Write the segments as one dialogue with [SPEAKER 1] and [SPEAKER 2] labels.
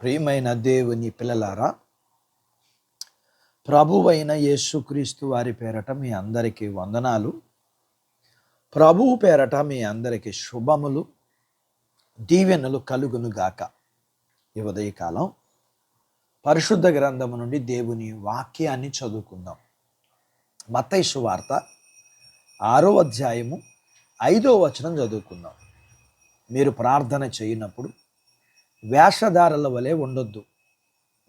[SPEAKER 1] ప్రియమైన దేవుని పిల్లలారా, ప్రభువైన యేసుక్రీస్తు వారి పేరట మీ అందరికీ వందనాలు. ప్రభువు పేరట మీ అందరికీ శుభములు, దీవెనలు కలుగును గాక. ఈ ఉదయకాలం పరిశుద్ధ గ్రంథము నుండి దేవుని వాక్యాన్ని చదువుకుందాం. మత్తయి సువార్త 6వ అధ్యాయము 5వ వచనం చదువుకుందాం. మీరు ప్రార్థన చేయనప్పుడు వేషధారుల వలె ఉండొద్దు,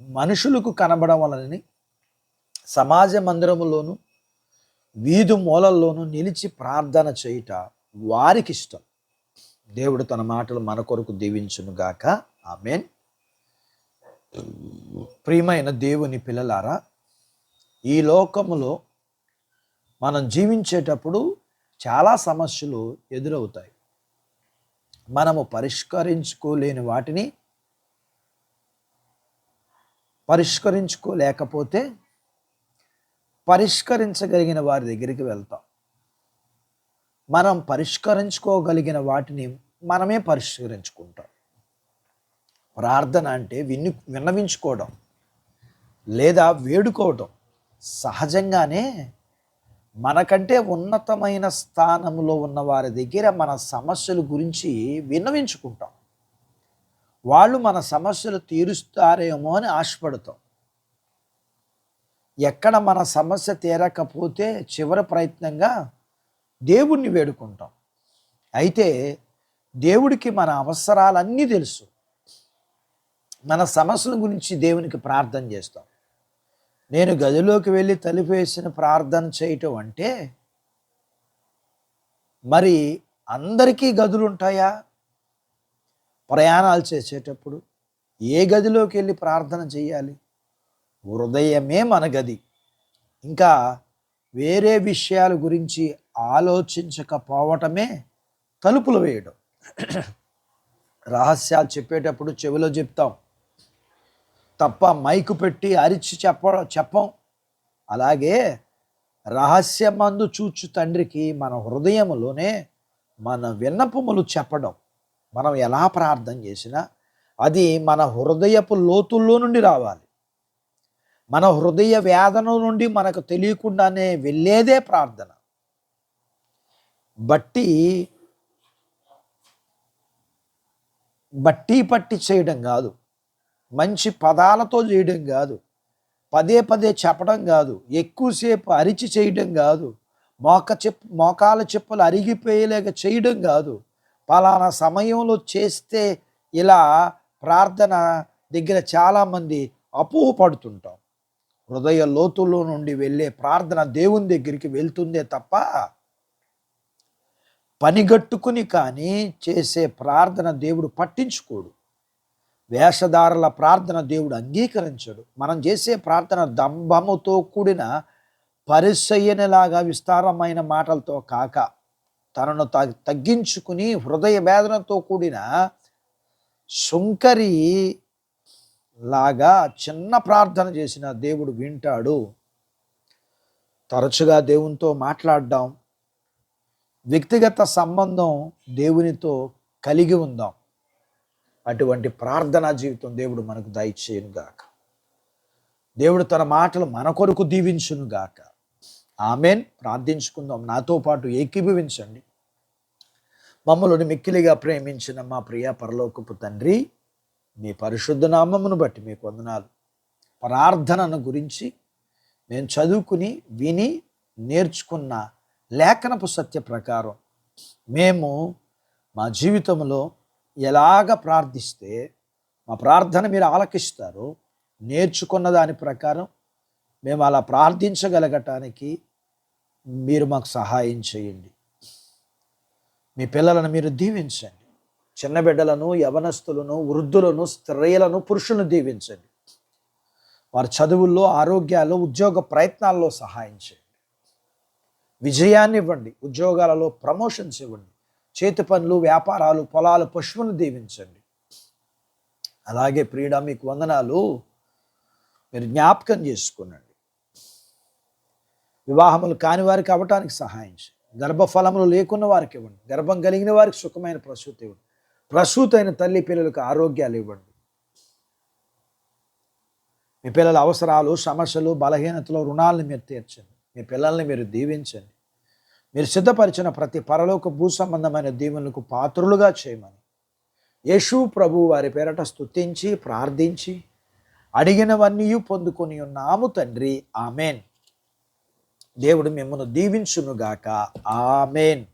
[SPEAKER 1] మనుషులకు కనబడవలనని సమాజ మందిరములోను వీధి మూలల్లోనూ నిలిచి ప్రార్థన చేయుట వారికి ఇష్టం. దేవుడు తన మాటలు మన కొరకు దీవించును గాక. ఆమేన్. ప్రియమైన దేవుని పిల్లలారా, ఈ లోకములో మనం జీవించేటప్పుడు చాలా సమస్యలు ఎదురవుతాయి. మనము పరిష్కరించుకోలేని వాటిని పరిష్కరించుకోలేకపోతే పరిష్కరించగలిగిన వారి దగ్గరికి వెళ్తాం. మనం పరిష్కరించుకోగలిగిన వాటిని మనమే పరిష్కరించుకుంటాం. ప్రార్థన అంటే విన్నవించుకోవడం లేదా వేడుకోవడం. సహజంగానే మనకంటే ఉన్నతమైన స్థానంలో ఉన్న వారి దగ్గర మన సమస్యల గురించి విన్నవించుకుంటాం. వాళ్ళు మన సమస్యలు తీరుస్తారేమో అని ఆశపడతాం. ఎక్కడ మన సమస్య తీరకపోతే చివరి ప్రయత్నంగా దేవుణ్ణి వేడుకుంటాం. అయితే దేవుడికి మన అవసరాలన్నీ తెలుసు. మన సమస్యల గురించి దేవునికి ప్రార్థన చేస్తాం. నేను గదిలోకి వెళ్ళి తలుపు వేసిన ప్రార్థన చేయటం అంటే, మరి అందరికీ గదులు ఉంటాయా? ప్రయాణాలు చేసేటప్పుడు ఏ గదిలోకి వెళ్ళి ప్రార్థన చేయాలి? హృదయమే మన గది. ఇంకా వేరే విషయాల గురించి ఆలోచించకపోవటమే తలుపులు వేయడం. రహస్యాలు చెప్పేటప్పుడు చెవిలో చెప్తాం తప్ప మైకు పెట్టి అరిచి చెప్పం. అలాగే రహస్యమందు చూచు తండ్రికి మన హృదయములోనే మన విన్నపములు చెప్పడం. మనం ఎలా ప్రార్థన చేసినా అది మన హృదయపు లోతుల్లో నుండి రావాలి. మన హృదయ వేదన నుండి మనకు తెలియకుండానే వెళ్ళేదే ప్రార్థన. బట్టి చేయడం కాదు, మంచి పదాలతో చేయడం కాదు, పదే పదే చెప్పడం కాదు, ఎక్కువసేపు అరిచి చేయడం కాదు, మోకాల చెప్పులు అరిగిపోయేలాగా చేయడం కాదు. పలానా సమయంలో చేస్తే ఇలా ప్రార్థన దగ్గర చాలామంది అపోహపడుతుంటాం. హృదయ లోతుల్లో నుండి వెళ్ళే ప్రార్థన దేవుని దగ్గరికి వెళ్తుందే తప్ప పనిగట్టుకుని కానీ చేసే ప్రార్థన దేవుడు పట్టించుకోడు. వేషధారుల ప్రార్థన దేవుడు అంగీకరించడు. మనం చేసే ప్రార్థన దంభముతో కూడిన పరిసయ్యనిలాగా విస్తారమైన మాటలతో కాక, తనను తగ్గించుకుని హృదయ వేదనతో కూడిన శుంకరి లాగా చిన్న ప్రార్థన చేసిన దేవుడు వింటాడు. తరచుగా దేవునితో మాట్లాడడం, వ్యక్తిగత సంబంధం దేవునితో కలిగి ఉందాం. అటువంటి ప్రార్థనా జీవితం దేవుడు మనకు దయచేయును గాక. దేవుడు తన మాటలు మన కొరకు దీవించును గాక. ఆమేన్. ప్రార్థించుకుందాం. నాతో పాటు ఏకీభవించండి. మమ్మల్ని మిక్కిలిగా ప్రేమించిన మా ప్రియ పరలోకపు తండ్రి, మీ పరిశుద్ధ నామమును బట్టి మీకు వందనాలు. ప్రార్థనను గురించి మేము చదువుకుని విని నేర్చుకున్న లేఖనపు సత్య ప్రకారం మేము మా జీవితంలో ఎలాగ ప్రార్థిస్తే మా ప్రార్థన మీరు ఆలకిస్తారో నేర్చుకున్న దాని ప్రకారం మేము అలా ప్రార్థించగలగటానికి మీరు మాకు సహాయం చేయండి. మీ పిల్లలను మీరు దీవించండి. చిన్న బిడ్డలను, యవనస్తులను, వృద్ధులను, స్త్రీలను, పురుషులను దీవించండి. వారి చదువుల్లో, ఆరోగ్యాల్లో, ఉద్యోగ ప్రయత్నాల్లో సహాయం చేయండి. విజయాన్ని ఇవ్వండి. ఉద్యోగాలలో ప్రమోషన్స్ ఇవ్వండి. చేతి పనులు, వ్యాపారాలు, పొలాలు, పశువులను దీవించండి. అలాగే ప్రియుడా, మీకు వందనాలు. మీరు జ్ఞాపకం చేసుకునండి. వివాహములు కాని వారికి అవ్వటానికి సహాయం చేయండి. గర్భఫలములు లేకున్న వారికి ఇవ్వండి. గర్భం కలిగిన వారికి సుఖమైన ప్రసూతి ఇవ్వండి. ప్రసూతైన తల్లి పిల్లలకు ఆరోగ్యాలు ఇవ్వండి. మీ పిల్లల అవసరాలు, సమస్యలు, బలహీనతలు, రుణాలను మీరు తీర్చండి. మీ పిల్లల్ని మీరు దీవించండి. మీరు సిద్ధపరిచిన ప్రతి పరలోక భూ సంబంధమైన దీవెనలకు పాత్రులుగా చేయమని యేసు ప్రభు వారి పేరట స్తుతించి ప్రార్థించి అడిగినవన్నీ పొందుకొని ఉన్నాము తండ్రి. ఆమెన్. దేవుడు మిమ్మల్ని దీవించునుగాక. ఆమెన్.